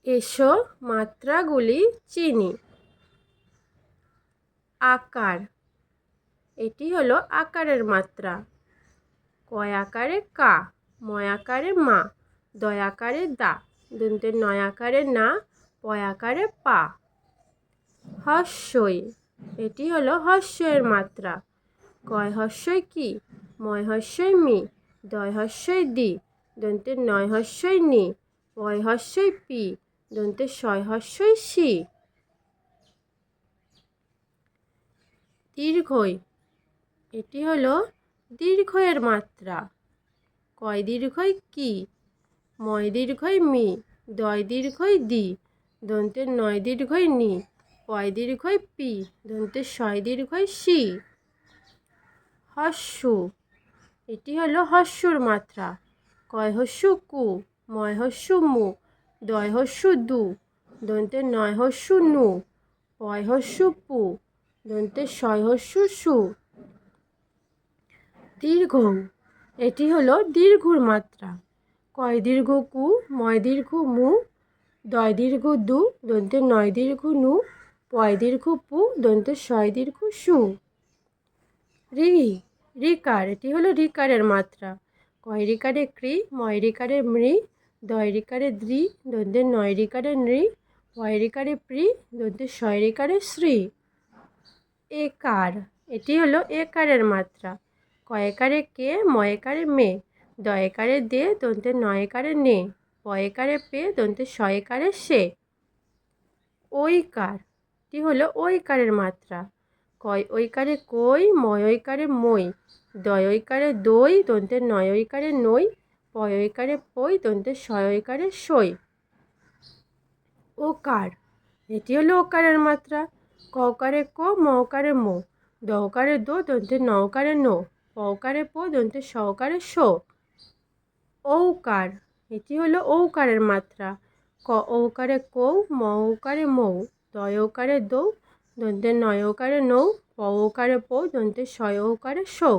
এসো মাত্রাগুলি চিনি। আকার, এটি হলো আকারের মাত্রা। কয় আকারে কা, ময় আকারে মা, দয় আকারে দা, দন্তের নয় আকারে না, পয় আকারে পা। হস্যই, এটি হলো হস্যের মাত্রা। কয় হস্যই কি, ময় হস্যই মি, দয় হস্যই দি, দন্তের নয় হস্যই নি, পয় হস্যই পি, দন্তের শয় হস্যই সি। দীর্ঘই, এটি হলো দীর্ঘয়ের মাত্রা। কয় দীর্ঘই কি, ময় দীর্ঘই মি, দয় দীর্ঘই দি, দন্তের নয় দীর্ঘই নি, পয় দীর্ঘই পি, দন্তের শয় দীর্ঘই সি। হস্যু, এটি হলো হস্যুর মাত্রা। কয় হস্যু কু, ময় হস্যু মু, দয় হস্যু দু, দন্তের নয় হস্যু নু, পয় হস্যু পু, দন্তের শয় হস্যু সু। দীর্ঘ, এটি হলো দীর্ঘর মাত্রা। কয় দীর্ঘ কু, ময় দীর্ঘ মু, দয় দীর্ঘ দু, দন্তের নয় দীর্ঘ নু, পয় দীর্ঘ পু, দন্তের শয় দীর্ঘ সু। রি, রিকার, এটি হলো রিকারের মাত্রা। কয় রিকারে ক্রি, ময় রিকারে মৃ, দয় রিকারে দ্রি, দন্তের নয় রিকারে নৃ, পয় রিকারে প্রি, দন্তের শয় রিকারে শ্রী। একার, এটি হলো একারের মাত্রা। কয় একারে কে, ময় একারে মে, দয় একারে দে, দন্তের নয় একারে নে, পয় একারে পে, দন্তের শয় একারে সে। ঐকার, এটি হলো ঐকারের মাত্রা। কয় ঐকারে কই, ময় ঐকারে মই, দয় ঐকারে দই, দন্তের নয় ঐকারে নই, পয় ঐকারে পই, দন্তের শয় ঐকারে সই। ওকার, এটি হলো ওকারের মাত্রা। ককারে ক, মকারে মো, দকারে দো, দন্তের নকারে নো, পকারে পো, দন্তের সকারে সো। ঔকার, এটি হলো ঔকারের মাত্রা। ক ঔকারে কৌ, ম ঔকারে মৌ, দয় ঔকারে দৌ, দন্তের নয় ঔকারে নৌ, প ঔকারে পৌ, দন্তের শয় ঔকারে সৌ।